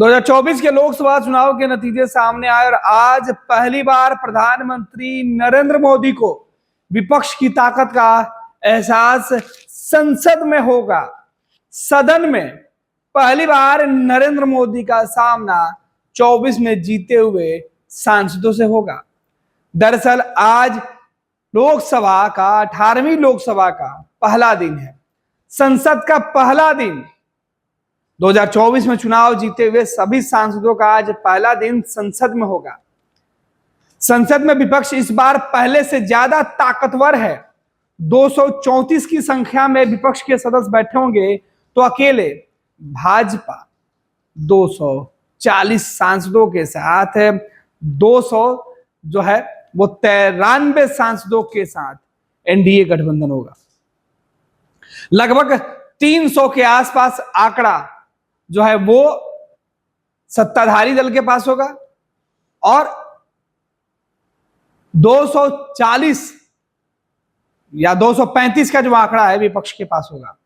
2024 के लोकसभा चुनाव के नतीजे सामने आए और आज पहली बार प्रधानमंत्री नरेंद्र मोदी को विपक्ष की ताकत का एहसास संसद में होगा। सदन में पहली बार नरेंद्र मोदी का सामना 24 में जीते हुए सांसदों से होगा। दरअसल आज लोकसभा का 18वीं लोकसभा का पहला दिन है। संसद का पहला दिन 2024 में चुनाव जीते हुए सभी सांसदों का आज पहला दिन संसद में होगा। संसद में विपक्ष इस बार पहले से ज्यादा ताकतवर है। 234 की संख्या में विपक्ष के सदस्य बैठे होंगे तो अकेले भाजपा 240 सांसदों के साथ 200 जो है वो 93 सांसदों के साथ एनडीए गठबंधन होगा। लगभग 300 के आसपास आंकड़ा जो है वो सत्ताधारी दल के पास होगा और 240 या 235 का जो आंकड़ा है विपक्ष के पास होगा।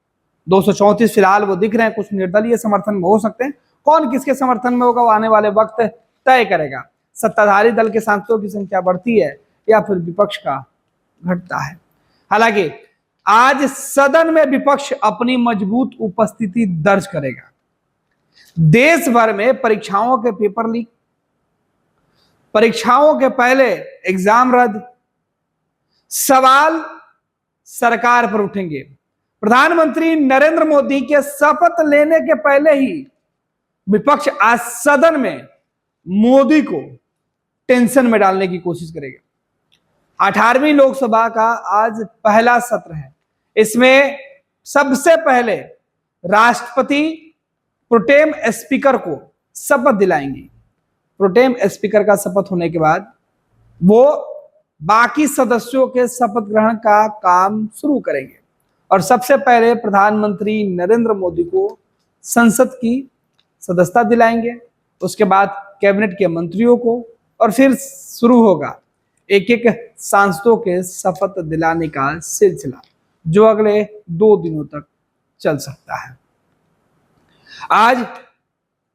234 फिलहाल वो दिख रहे हैं, कुछ निर्दलीय समर्थन में हो सकते हैं। कौन किसके समर्थन में होगा वो आने वाले वक्त तय करेगा। सत्ताधारी दल के सांसदों की संख्या बढ़ती है या फिर विपक्ष का घटता है। हालांकि आज सदन में विपक्ष अपनी मजबूत उपस्थिति दर्ज करेगा। देश भर में परीक्षाओं के पेपर लीक, परीक्षाओं के पहले एग्जाम रद्द, सवाल सरकार पर उठेंगे। प्रधानमंत्री नरेंद्र मोदी के शपथ लेने के पहले ही विपक्ष आज सदन में मोदी को टेंशन में डालने की कोशिश करेगा। 18वीं लोकसभा का आज पहला सत्र है। इसमें सबसे पहले राष्ट्रपति प्रोटेम स्पीकर को शपथ दिलाएंगे। प्रोटेम स्पीकर का शपथ होने के बाद वो बाकी सदस्यों के शपथ ग्रहण का काम शुरू करेंगे और सबसे पहले प्रधानमंत्री नरेंद्र मोदी को संसद की सदस्यता दिलाएंगे। उसके बाद कैबिनेट के मंत्रियों को और फिर शुरू होगा एक एक सांसदों के शपथ दिलाने का सिलसिला जो अगले 2 दिनों तक चल सकता है। आज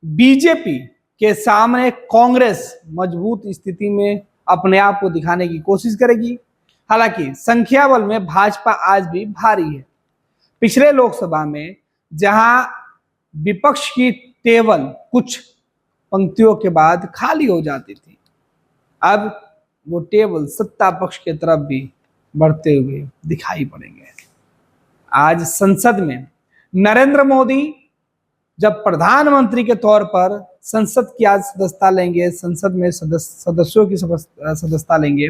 बीजेपी के सामने कांग्रेस मजबूत स्थिति में अपने आप को दिखाने की कोशिश करेगी। हालांकि संख्या बल में भाजपा आज भी भारी है। पिछले लोकसभा में जहां विपक्ष की टेबल कुछ पंक्तियों के बाद खाली हो जाती थी, अब वो टेबल सत्ता पक्ष की तरफ भी बढ़ते हुए दिखाई पड़ेंगे। आज संसद में नरेंद्र मोदी जब प्रधानमंत्री के तौर पर संसद की आज सदस्यता लेंगे, संसद में सदस्यों की सदस्यता लेंगे,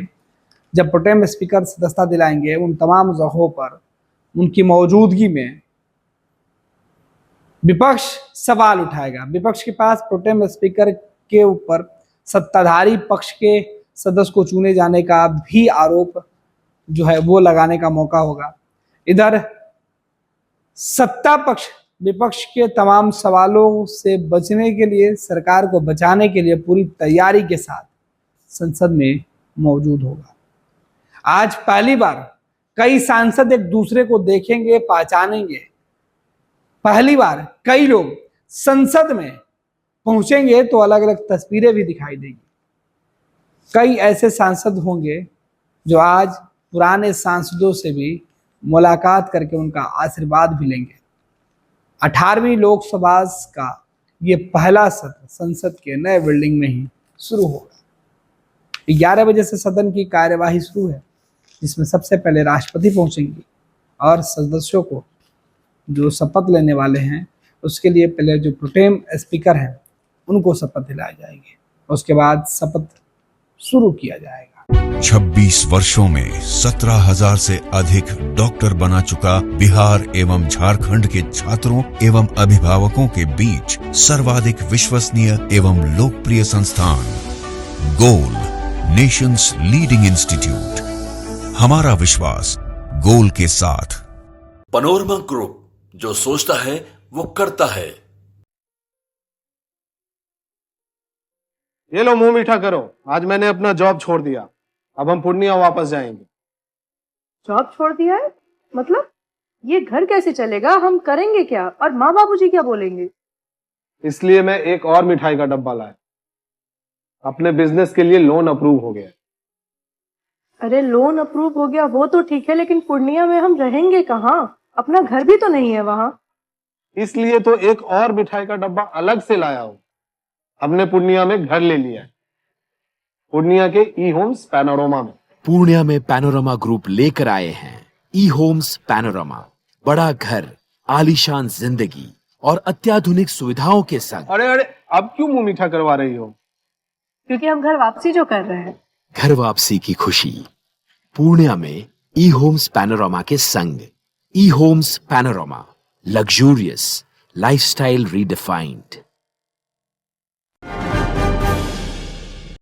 जब प्रोटेम स्पीकर सदस्यता दिलाएंगे, उन तमाम जगहों पर उनकी मौजूदगी में विपक्ष सवाल उठाएगा। विपक्ष के पास प्रोटेम स्पीकर के ऊपर सत्ताधारी पक्ष के सदस्य को चुने जाने का भी आरोप जो है वो लगाने का मौका होगा। इधर सत्ता पक्ष विपक्ष के तमाम सवालों से बचने के लिए, सरकार को बचाने के लिए पूरी तैयारी के साथ संसद में मौजूद होगा। आज पहली बार कई सांसद एक दूसरे को देखेंगे, पहचानेंगे। पहली बार कई लोग संसद में पहुंचेंगे तो अलग अलग तस्वीरें भी दिखाई देगी। कई ऐसे सांसद होंगे जो आज पुराने सांसदों से भी मुलाकात करके उनका आशीर्वाद भी लेंगे। 18वीं लोकसभा का ये पहला सत्र संसद के नए बिल्डिंग में ही शुरू होगा। 11 बजे से सदन की कार्यवाही शुरू है, जिसमें सबसे पहले राष्ट्रपति पहुंचेंगे और सदस्यों को जो शपथ लेने वाले हैं उसके लिए पहले जो प्रोटेम स्पीकर हैं उनको शपथ दिलाए जाएंगे। उसके बाद शपथ शुरू किया जाएगा। 26 वर्षों में 17,000 से अधिक डॉक्टर बना चुका बिहार एवं झारखंड के छात्रों एवं अभिभावकों के बीच सर्वाधिक विश्वसनीय एवं लोकप्रिय संस्थान गोल, नेशंस लीडिंग इंस्टीट्यूट। हमारा विश्वास गोल के साथ। पनोरमा ग्रुप, जो सोचता है वो करता है। ये लो मुंह मीठा करो, आज मैंने अपना जॉब छोड़ दिया। अब हम पूर्णिया वापस जाएंगे। जॉब छोड़ दिया है? मतलब ये घर कैसे चलेगा? हम करेंगे क्या? और माँ बाबूजी क्या बोलेंगे? इसलिए मैं एक और मिठाई का डब्बा लाया। अपने बिजनेस के लिए लोन अप्रूव हो गया। अरे लोन अप्रूव हो गया वो तो ठीक है, लेकिन पूर्णिया में हम रहेंगे कहाँ? अपना घर भी तो नहीं है वहां। इसलिए तो एक और मिठाई का डब्बा अलग से लाया हूं। हमने पूर्णिया में घर ले लिया है, पूर्णिया के ई होम्स पैनोरमा में। पूर्णिया में पैनोरमा ग्रुप लेकर आए हैं ई होम्स पैनोरमा। बड़ा घर, आलीशान जिंदगी और अत्याधुनिक सुविधाओं के संग। अरे अरे, अब क्यों मुंह मीठा करवा रही हो? क्योंकि हम घर वापसी जो कर रहे हैं। घर वापसी की खुशी पूर्णिया में ई होम्स पैनोरमा के संग। ई homes panorama, luxurious lifestyle redefined.